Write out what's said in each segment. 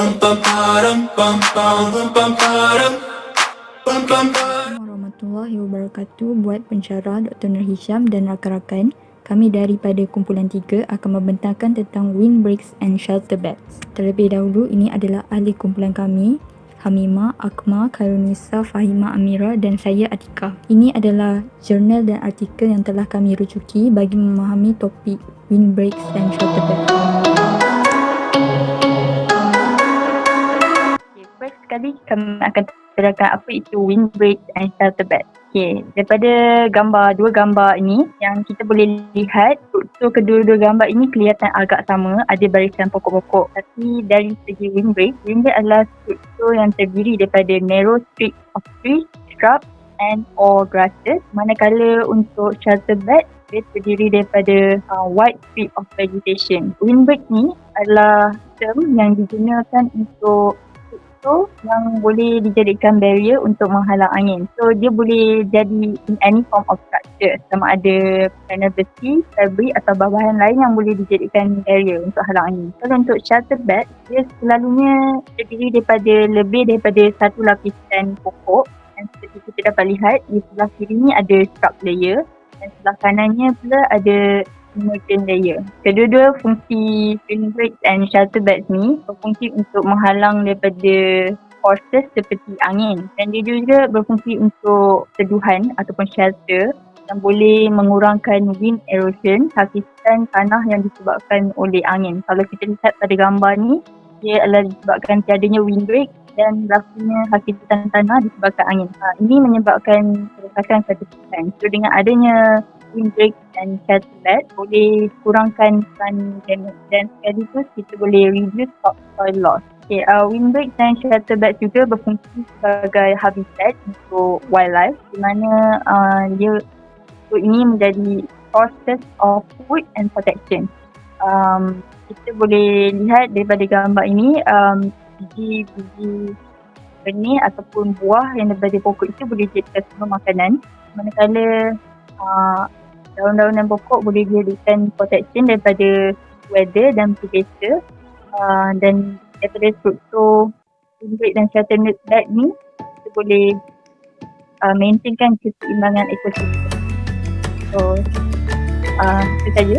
Warahmatullahi wabarakatuh. Buat pensyarah Dr. Nur Hisham dan rakan-rakan, kami daripada kumpulan 3 akan membentangkan tentang Windbreaks and Sheterbreaks. Terlebih dahulu, ini adalah ahli kumpulan kami, HAMIMAH, AKMA, KHAIRUNNISA, FAHIMA, AMERA dan saya ATIQA. Ini adalah jurnal dan artikel yang telah kami rujuki bagi memahami topik Windbreaks and Sheterbreaks. Baik sekali, kami akan terangkan apa itu Windbreaks and Sheterbreaks. Daripada dua gambar ini yang kita boleh lihat, struktur kedua-dua gambar ini kelihatan agak sama, ada barisan pokok-pokok. Tapi dari segi windbreak adalah struktur yang terdiri daripada narrow strip of trees, shrubs and or grasses. Manakala untuk Shelterbelts, dia terdiri daripada wide strip of vegetation. Windbreak ni adalah term yang digunakan untuk yang boleh dijadikan barrier untuk menghalang angin. So dia boleh jadi in any form of structure, sama ada panel besi, fabric atau bahan lain yang boleh dijadikan barrier untuk halang angin. Kalau untuk Shelterbelt, dia selalunya terdiri daripada satu lapisan pokok, dan seperti kita dapat lihat di sebelah kiri ni ada shrub layer dan sebelah kanannya pula ada emergent layer. Kedua-dua fungsi Windbreaks and Sheterbelts ni berfungsi untuk menghalang daripada forces seperti angin, dan dia juga berfungsi untuk teduhan ataupun shelter yang boleh mengurangkan wind erosion, hakikat tanah yang disebabkan oleh angin. Kalau kita lihat pada gambar ni, dia adalah disebabkan tiadanya windbreak dan berlakunya hakikat tanah disebabkan angin. Ini menyebabkan kerosakan pada hutan. So dengan adanya Windbreaks and Sheterbelts boleh kurangkan sun damage dan sekaligus kita boleh reduce topsoil loss. Windbreaks dan Sheterbelts juga berfungsi sebagai habitat untuk wildlife, di mana ini menjadi sources of food and protection. Kita boleh lihat daripada gambar ini, biji-biji benih ataupun buah yang daripada pokok itu boleh dijadikan sebagai makanan, manakala daun-daunan pokok boleh dijadikan protection daripada weather dan predator, dan daripada struktur Windbreak dan Sheterbelt ni kita boleh maintainkan keseimbangan ekosistem. So itu saja.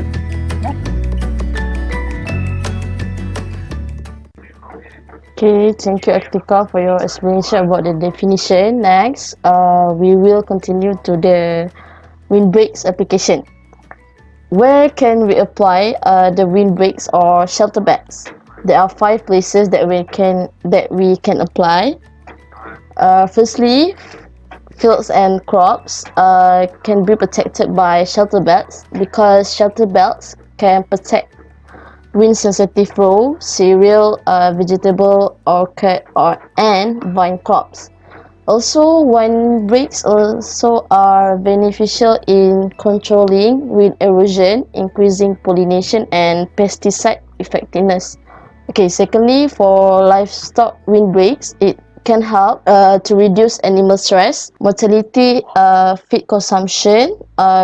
Okay, thank you Atika for your explanation about the definition. Next, we will continue to the windbreaks application. Where can we apply the windbreaks or Shelterbelts? There are 5 places that we can apply. Firstly, fields and crops can be protected by Shelterbelts because Shelterbelts can protect wind-sensitive row, cereal, vegetable, orchard, and vine crops. Also, windbreaks also are beneficial in controlling wind erosion, increasing pollination and pesticide effectiveness. Okay, secondly, for livestock windbreaks, it can help to reduce animal stress, mortality, feed consumption,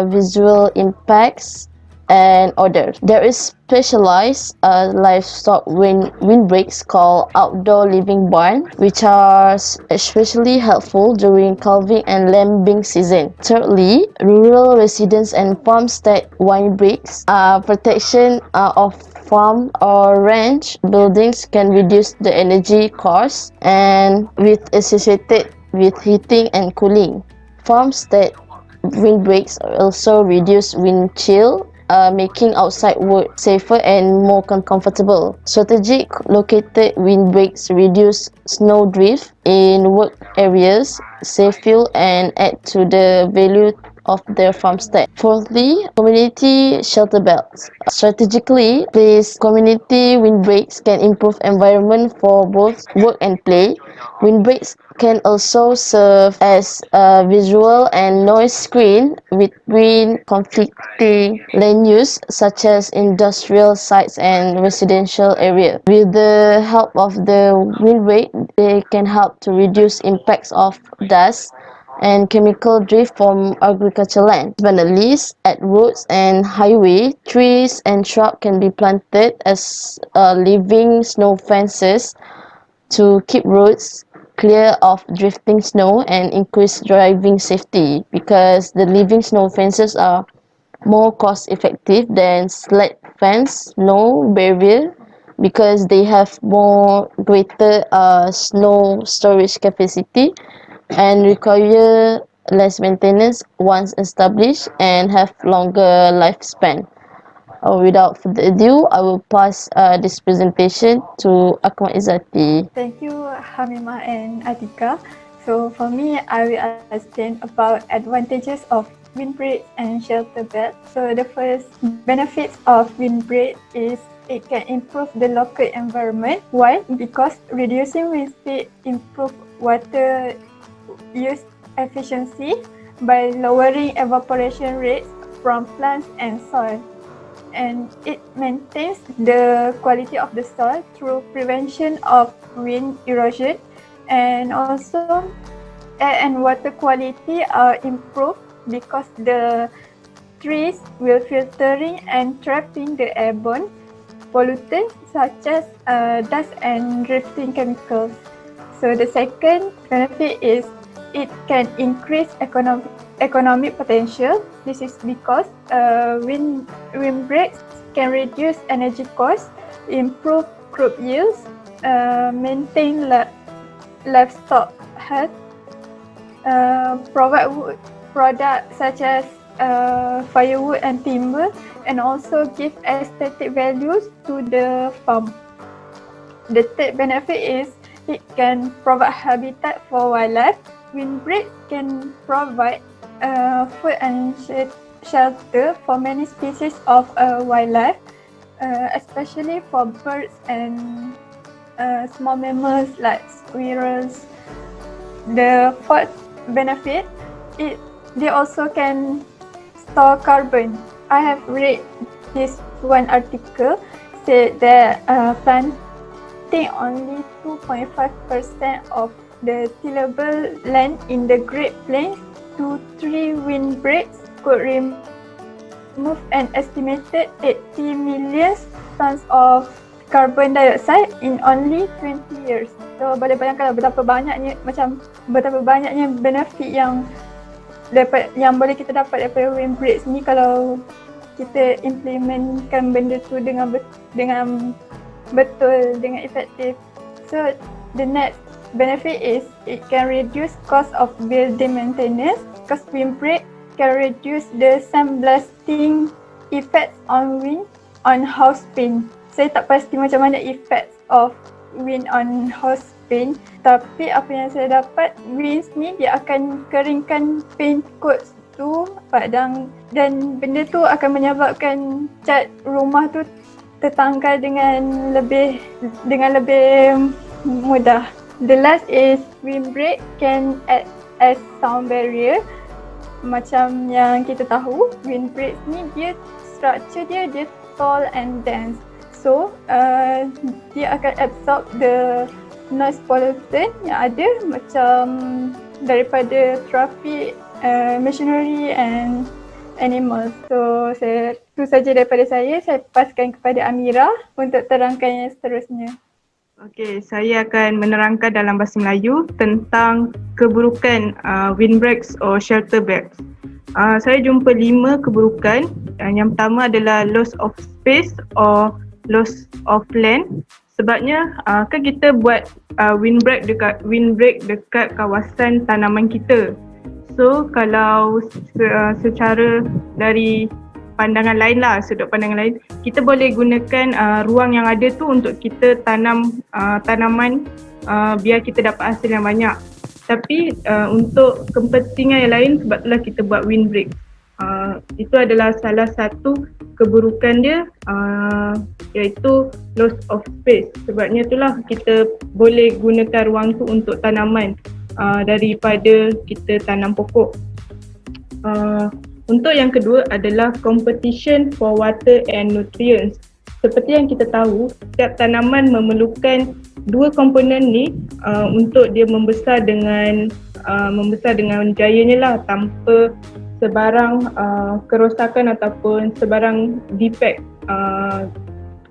visual impacts, and others. There is specialized livestock windbreaks called outdoor living barn, which are especially helpful during calving and lambing season. Thirdly, rural residents and farmstead windbreaks. Protection of farm or ranch buildings can reduce the energy costs and associated with heating and cooling. Farmstead windbreaks also reduce wind chill, making outside work safer and more comfortable. Strategic located windbreaks reduce snow drift in work areas, save fuel, and add to the value of their farmstead. Fourthly, community Shelterbelts. Strategically placed community windbreaks can improve environment for both work and play. Windbreaks can also serve as a visual and noise screen between conflicting land use such as industrial sites and residential areas. With the help of the windbreak, they can help to reduce impacts of dust and chemical drift from agricultural land. But not least, at roads and highway, trees and shrubs can be planted as living snow fences, to keep roads clear of drifting snow and increase driving safety, because the living snow fences are more cost effective than sled fence snow barrier, because they have more greater snow storage capacity and require less maintenance once established and have longer lifespan. Without further ado, I will pass this presentation to Akmal Izzati. Thank you, HAMIMAH and ATIQA. So for me, I will explain about advantages of windbreak and shelterbelt. So the first benefits of windbreak is it can improve the local environment. Why? Because reducing wind speed improve water use efficiency by lowering evaporation rates from plants and soil. And it maintains the quality of the soil through prevention of wind erosion, and also air and water quality are improved because the trees will filtering and trapping the airborne pollutants such as dust and drifting chemicals. So the second benefit is it can increase economic potential. This is because windbreaks can reduce energy costs, improve crop yields, maintain livestock health, provide wood products such as firewood and timber, and also give aesthetic values to the farm. The third benefit is it can provide habitat for wildlife. Windbreaks can provide food and shelter for many species of wildlife, especially for birds and small mammals like squirrels. The fourth benefit, they also can store carbon. I have read this one article said that planting only 2.5% of the tillable land in the Great Plains to 3 windbreaks could remove an estimated 80 million tons of carbon dioxide in only 20 years. So boleh bayangkan betapa banyaknya benefit yang boleh kita dapat daripada windbreaks ni kalau kita implementkan benda tu dengan betul, dengan efektif. So the next benefit is it can reduce cost of building maintenance, because windbreak can reduce the sandblasting effects on wind on house paint. Saya tak pasti macam mana effects of wind on house paint, tapi apa yang saya dapat, winds ni dia akan keringkan paint coats tu padang, dan benda tu akan menyebabkan cat rumah tu tertanggal dengan lebih mudah. The last is windbreak can act as sound barrier. Macam yang kita tahu, windbreak ni structure dia tall and dense. So dia akan absorb the noise pollutant yang ada macam daripada traffic, machinery and animals. So itu saja daripada saya. Saya paskan kepada Amira untuk terangkan yang seterusnya. Okey, saya akan menerangkan dalam bahasa Melayu tentang keburukan windbreaks or shelterbelts. Saya jumpa 5 keburukan. Yang pertama adalah loss of space or loss of land. Sebabnya kan kita buat windbreak dekat kawasan tanaman kita. So kalau secara dari pandangan lain lah, sudut pandangan lain, kita boleh gunakan ruang yang ada tu untuk kita tanam tanaman biar kita dapat hasil yang banyak. Tapi untuk kepentingan yang lain, sebab itulah kita buat windbreak. Itu adalah salah satu keburukan dia, iaitu loss of space. Sebabnya itulah kita boleh gunakan ruang tu untuk tanaman daripada kita tanam pokok. Untuk yang kedua adalah competition for water and nutrients. Seperti yang kita tahu, setiap tanaman memerlukan 2 komponen ni untuk dia membesar dengan jayanya lah, tanpa sebarang kerosakan ataupun sebarang defect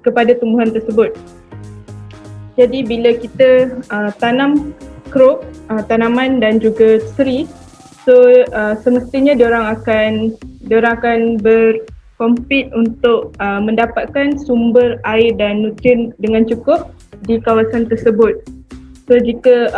kepada tumbuhan tersebut. Jadi bila kita tanam crop, tanaman dan juga tree, so semestinya diorang akan berkompet untuk mendapatkan sumber air dan nutrien dengan cukup di kawasan tersebut. So jika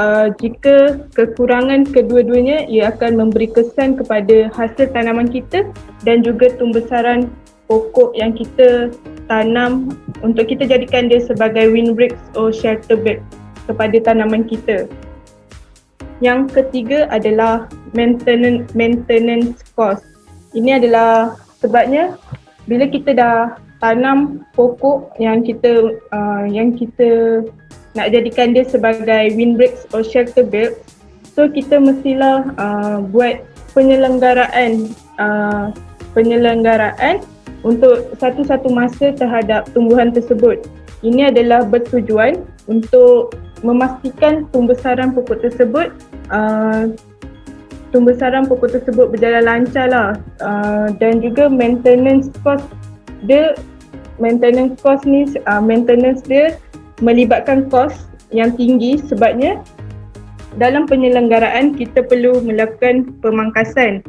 kekurangan kedua-duanya, ia akan memberi kesan kepada hasil tanaman kita dan juga tumbesaran pokok yang kita tanam untuk kita jadikan dia sebagai windbreaks atau shelterbelt kepada tanaman kita. Yang ketiga adalah maintenance cost. Ini adalah sebabnya bila kita dah tanam pokok yang kita nak jadikan dia sebagai windbreaks atau shelterbelt, so kita mestilah buat penyelenggaraan untuk satu-satu masa terhadap tumbuhan tersebut. Ini adalah bertujuan untuk memastikan tumbesaran pokok tersebut berjalan lancar lah, dan juga maintenance cost dia melibatkan kos yang tinggi sebabnya dalam penyelenggaraan kita perlu melakukan pemangkasan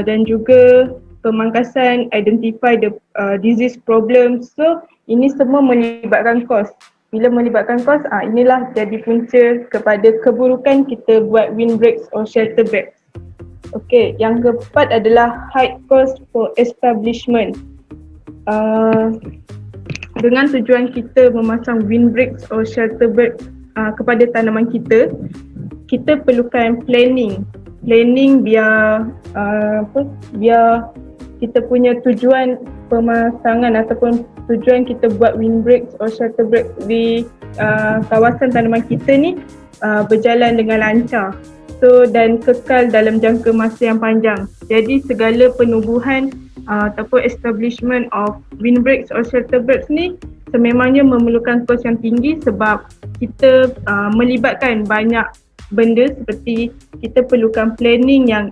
dan juga pemangkasan identify the disease problem. So ini semua melibatkan kos. Bila melibatkan kos, inilah jadi punca kepada keburukan kita buat windbreaks or shelterbelts. Okay, yang keempat adalah high cost for establishment. Dengan tujuan kita memasang windbreaks or shelterbelt kepada tanaman kita perlukan planning biar kita punya tujuan pemasangan ataupun tujuan kita buat windbreaks or shelterbelt di kawasan tanaman kita ni berjalan dengan lancar, so dan kekal dalam jangka masa yang panjang. Jadi segala penubuhan ataupun establishment of windbreaks or shelterbelts ni sememangnya memerlukan kos yang tinggi sebab kita melibatkan banyak benda seperti kita perlukan planning yang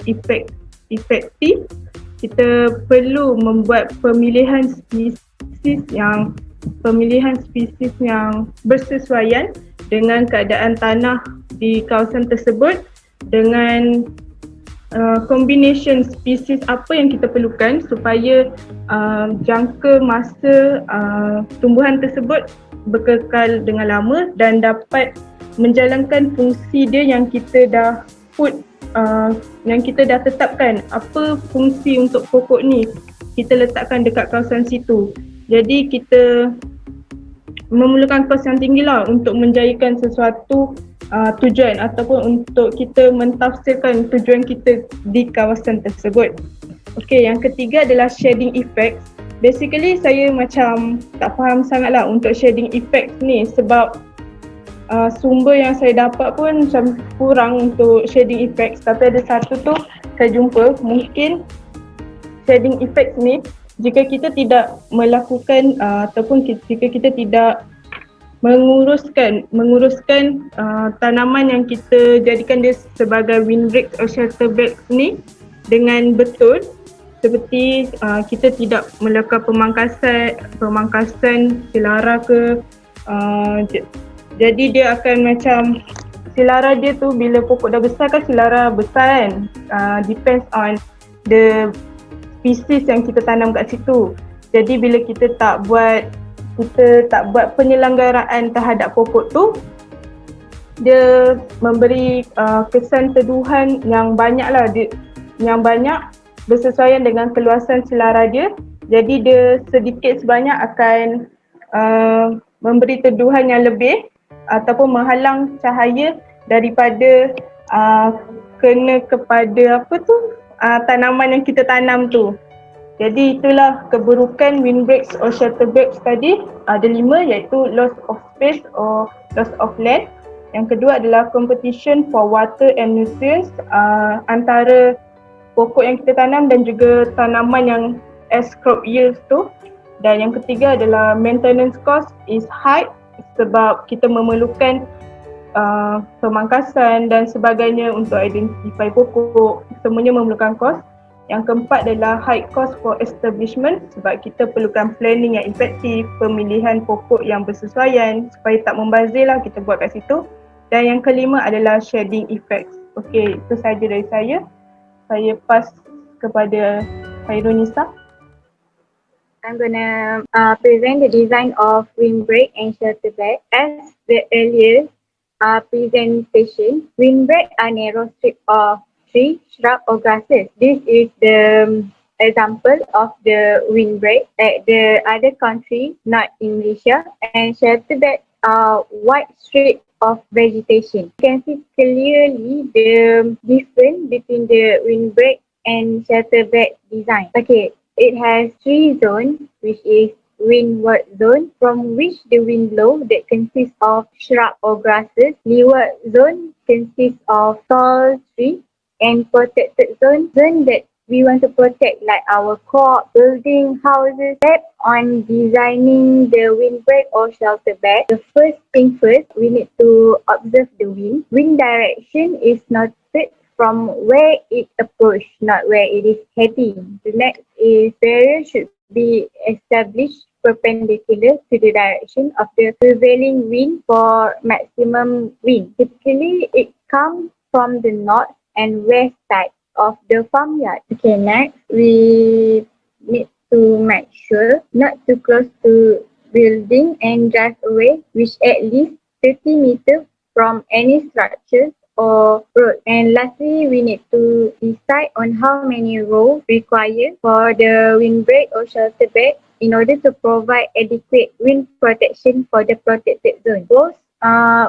efektif, kita perlu membuat pemilihan spesies yang bersesuaian dengan keadaan tanah di kawasan tersebut, dengan combination spesies apa yang kita perlukan supaya jangka masa tumbuhan tersebut berkekal dengan lama dan dapat menjalankan fungsi dia yang kita dah tetapkan. Apa fungsi untuk pokok ni kita letakkan dekat kawasan situ. Jadi kita memerlukan kos yang tinggi lah untuk menjayakan sesuatu tujuan ataupun untuk kita mentafsirkan tujuan kita di kawasan tersebut. Okay, yang ketiga adalah shading effects. Basically saya macam tak faham sangat lah untuk shading effects ni sebab sumber yang saya dapat pun macam kurang untuk shading effects, tapi ada satu tu saya jumpa. Mungkin shading effects ni jika kita tidak melakukan ataupun jika kita tidak menguruskan tanaman yang kita jadikan dia sebagai windbreaks or shelterbelts ni dengan betul, seperti kita tidak melakukan pemangkasan selara ke, jadi dia akan macam selara dia tu bila pokok dah besar kan selara besar kan, depends on the species yang kita tanam kat situ. Jadi bila kita tak buat penyelenggaraan terhadap pokok tu, dia memberi kesan teduhan yang banyak lah, yang banyak bersesuaian dengan keluasan selara dia. Jadi dia sedikit sebanyak akan memberi teduhan yang lebih ataupun menghalang cahaya daripada kena kepada tanaman yang kita tanam tu. Jadi itulah keburukan windbreaks or shelterbelts tadi. Ada 5, iaitu loss of space or loss of land. Yang kedua adalah competition for water and nutrients antara pokok yang kita tanam dan juga tanaman yang as crop yields tu. Dan yang ketiga adalah maintenance cost is high sebab kita memerlukan pemangkasan dan sebagainya untuk identify pokok. Semuanya memerlukan kos. Yang keempat adalah high cost for establishment, sebab kita perlukan planning yang efektif, pemilihan pokok yang bersesuaian supaya tak membazir lah kita buat kat situ. Dan yang kelima adalah shading effects. Okey, itu saja dari saya. Saya pass kepada Khairunisa. I'm gonna present the design of windbreak and shelterbelt. As the earlier presentation, windbreak are narrow strip of tree, shrub or grasses. This is the example of the windbreak at the other country, not in Malaysia. And shelterbelt are wide strip of vegetation. You can see clearly the difference between the windbreak and shelterbelt design. Okay. It has three zones, which is windward zone, from which the wind blow that consists of shrub or grasses. Leeward zone consists of tall trees, and protected zone that we want to protect, like our crop, building, houses. Step on designing the windbreak or shelterbelt. The first thing first, we need to observe the wind. Wind direction is noted from where it approach, not where it is heading. The next is barrier should be established perpendicular to the direction of the prevailing wind for maximum wind. Typically, it comes from the north and west side of the farmyard. Okay, next, we need to make sure not too close to building and drive away, which at least 30 meters from any structures or road. And lastly, we need to decide on how many rows required for the windbreak or shelterbelt in order to provide adequate wind protection for the protected zone. Both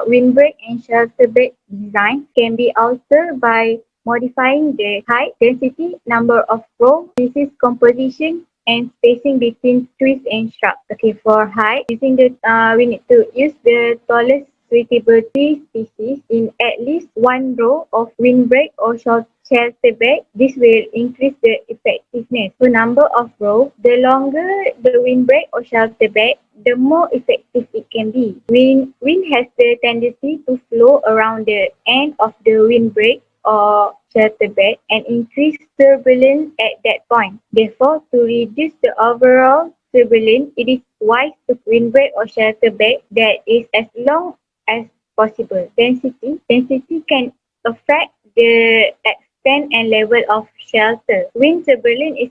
windbreak and shelterbelt design can be altered by modifying the height, density, number of rows, species composition, and spacing between trees and shrubs. Okay, for height, using the we need to use the tallest suitable tree species in at least one row of windbreak or shelterbelt. This will increase the effectiveness. So number of rows, the longer the windbreak or shelterbelt, the more effective it can be. Wind has the tendency to flow around the end of the windbreak or shelterbelt and increase turbulence at that point. Therefore, to reduce the overall turbulence, it is wise to windbreak or shelterbelt that is as long as possible. Density can affect the extent and level of shelter. Wind turbulence is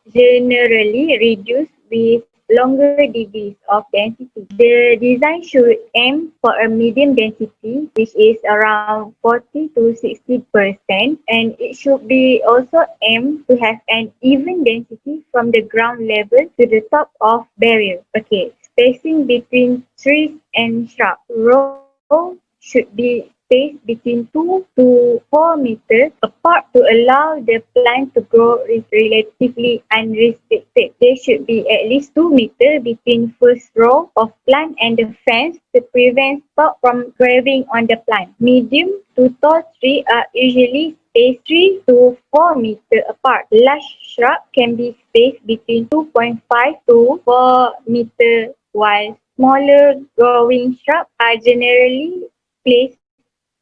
generally reduced with longer degrees of density. The design should aim for a medium density, which is around 40 to 60%, and it should be also aimed to have an even density from the ground level to the top of barrier. Okay. Spacing between trees and shrubs. Rows should be spaced between 2 to 4 meters apart to allow the plant to grow relatively unrestricted. There should be at least 2 meters between first row of plant and the fence to prevent stock from grabbing on the plant. Medium to tall trees are usually spaced 3 to 4 meters apart. Large shrub can be spaced between 2.5 to 4 meters, while smaller growing shrubs are generally placed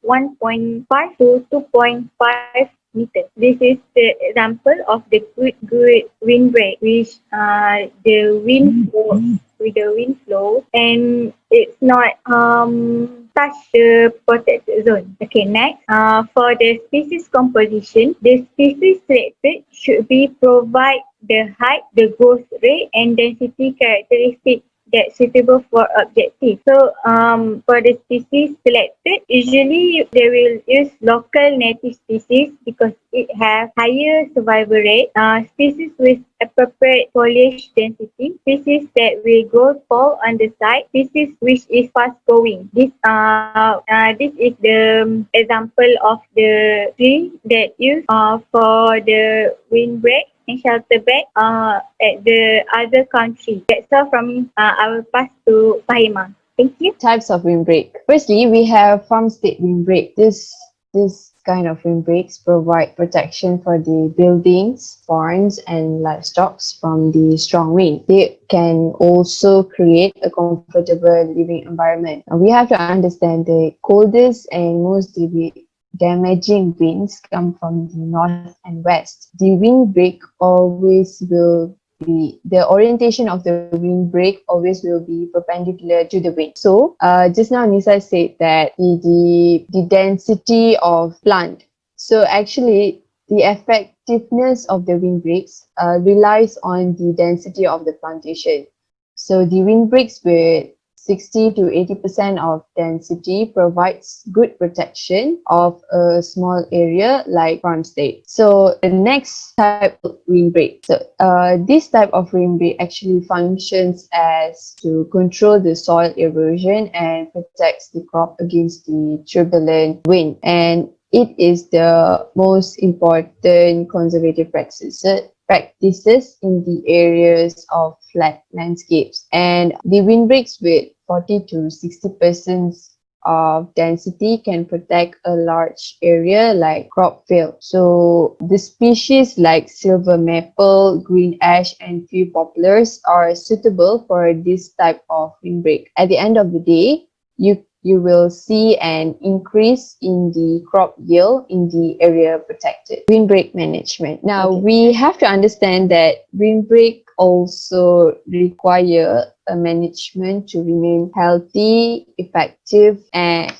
1.5 to 2.5 meters. This is the example of the good windbreak, which the wind flow with the wind flow and it's not touch the protected zone. Okay, next, for the species composition, the species selected should be provide the height, the growth rate, and density characteristics that's suitable for objective. So for the species selected, usually they will use local native species because it has higher survival rate, species with appropriate foliage density, species that will grow tall on the side, species which is fast growing. This is the example of the tree that used for the windbreak and shelterbelt at the other country. That's all from me. I will pass to FAHIMA. Thank you. Types of windbreak. Firstly, we have farmstead windbreak. This kind of windbreaks provide protection for the buildings, barns and livestock from the strong wind. They can also create a comfortable living environment. We have to understand the coldest and most damaging winds come from the north and west, the windbreak always will be, the orientation of the windbreak always will be perpendicular to the wind. So just now Nisa said that the density of plant. So actually the effectiveness of the windbreaks relies on the density of the plantation. So the windbreaks with 60 to 80% of density provides good protection of a small area like farmstead. So the next type of windbreak. So this type of windbreak actually functions as to control the soil erosion and protects the crop against the turbulent wind. And it is the most important conservative practices in the areas of flat landscapes, and the windbreaks with 40 to 60% of density can protect a large area like crop field. So the species like silver maple, green ash and few poplars are suitable for this type of windbreak. At the end of the day, you will see an increase in the crop yield in the area protected. Windbreak management. Now, we have to understand that windbreak also require a management to remain healthy, effective, and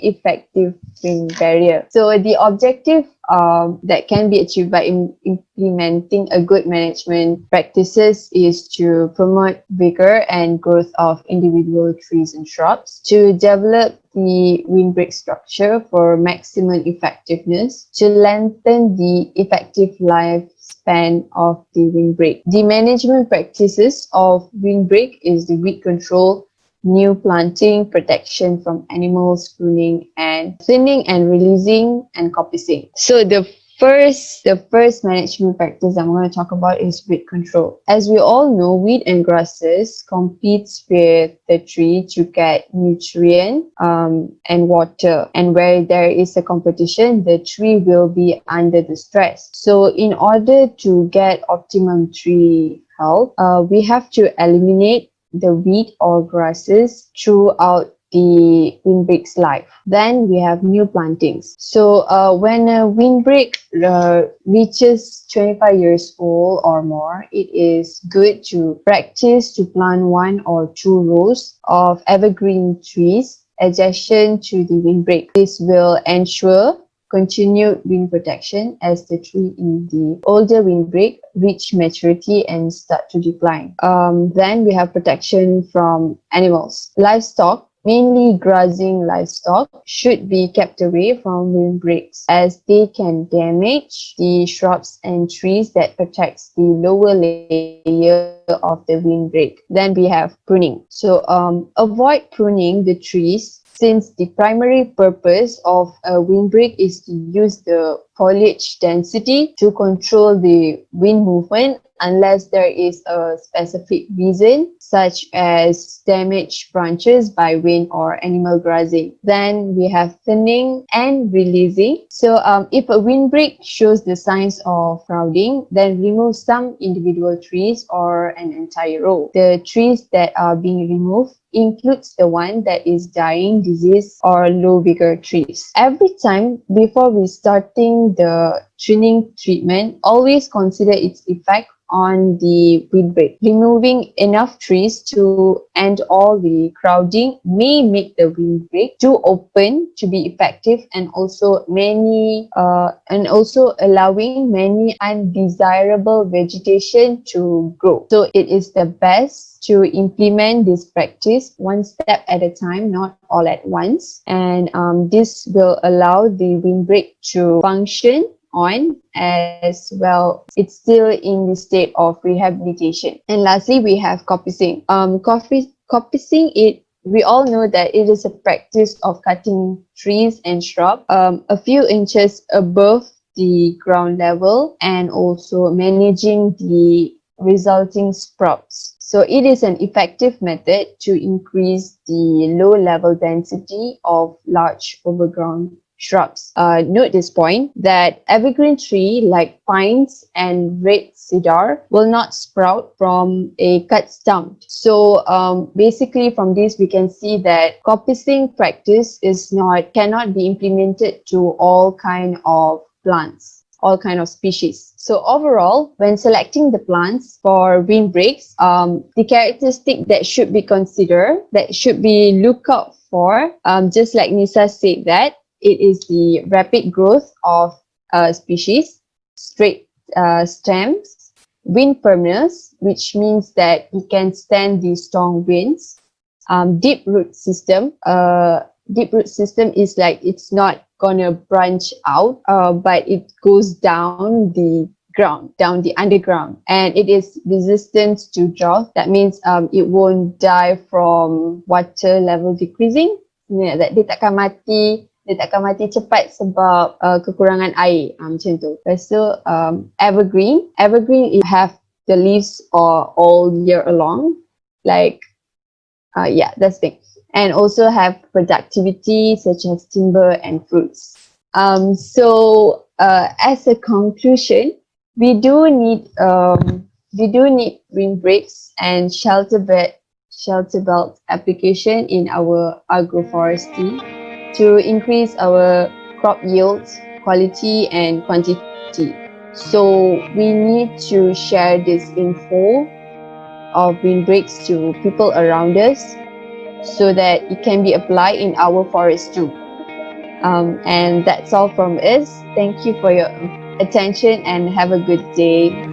effective wind barrier. So the objective that can be achieved by implementing a good management practices is to promote vigor and growth of individual trees and shrubs, to develop the windbreak structure for maximum effectiveness, to lengthen the effective lifespan of the windbreak. The management practices of windbreak is the weed control, new planting, protection from animals, pruning and thinning and releasing, and coppicing. So the first management practice I'm going to talk about is weed control. As we all know, weed and grasses competes with the tree to get nutrient and water, and where there is a competition, the tree will be under the stress. So in order to get optimum tree health, we have to eliminate the weed or grasses throughout the windbreak's life. Then we have new plantings. So when a windbreak reaches 25 years old or more, it is good to practice to plant 1 or 2 rows of evergreen trees adjacent to the windbreak. This will ensure continued wind protection as the tree in the older windbreak reach maturity and start to decline. Then we have protection from animals. Livestock, mainly grazing livestock, should be kept away from windbreaks as they can damage the shrubs and trees that protects the lower layer of the windbreak. Then we have pruning. So avoid pruning the trees, since the primary purpose of a windbreak is to use the foliage density to control the wind movement unless there is a specific reason, such as damaged branches by wind or animal grazing. Then we have thinning and releasing. So if a windbreak shows the signs of crowding, then remove some individual trees or an entire row. The trees that are being removed includes the one that is dying, disease or low vigor trees. Every time before we starting the thinning treatment, always consider its effect on the windbreak. Removing enough trees to end all the crowding may make the windbreak too open to be effective, and also allowing many undesirable vegetation to grow. So it is the best to implement this practice one step at a time, not all at once, and this will allow the windbreak to function on as well. It's still in the state of rehabilitation. And lastly, we have coppicing. Coppicing, we all know that it is a practice of cutting trees and shrubs a few inches above the ground level and also managing the resulting sprouts. So it is an effective method to increase the low level density of large overgrown shrubs. Note this point that evergreen tree like pines and red cedar will not sprout from a cut stump. So basically from this we can see that coppicing practice cannot be implemented to all kind of plants, all kind of species. So overall, when selecting the plants for windbreaks, the characteristic that should be considered, that should be look out for, just like Nisa said, that it is the rapid growth of species, straight stems, wind permanence, which means that it can stand the strong winds, deep root system. Deep root system is like it's not gonna branch out, but it goes down the ground, down the underground, and it is resistant to drought. That means it won't die from water level decreasing. Dia takkan mati cepat sebab kekurangan air, macam tu. Lepas tu evergreen it have the leaves all year long, like that's the thing. And also have productivity such as timber and fruits. So as a conclusion, we do need windbreaks and shelterbelt application in our agroforestry to increase our crop yields, quality and quantity. So we need to share this info of windbreaks to people around us so that it can be applied in our forest too. And that's all from us. Thank you for your attention and have a good day.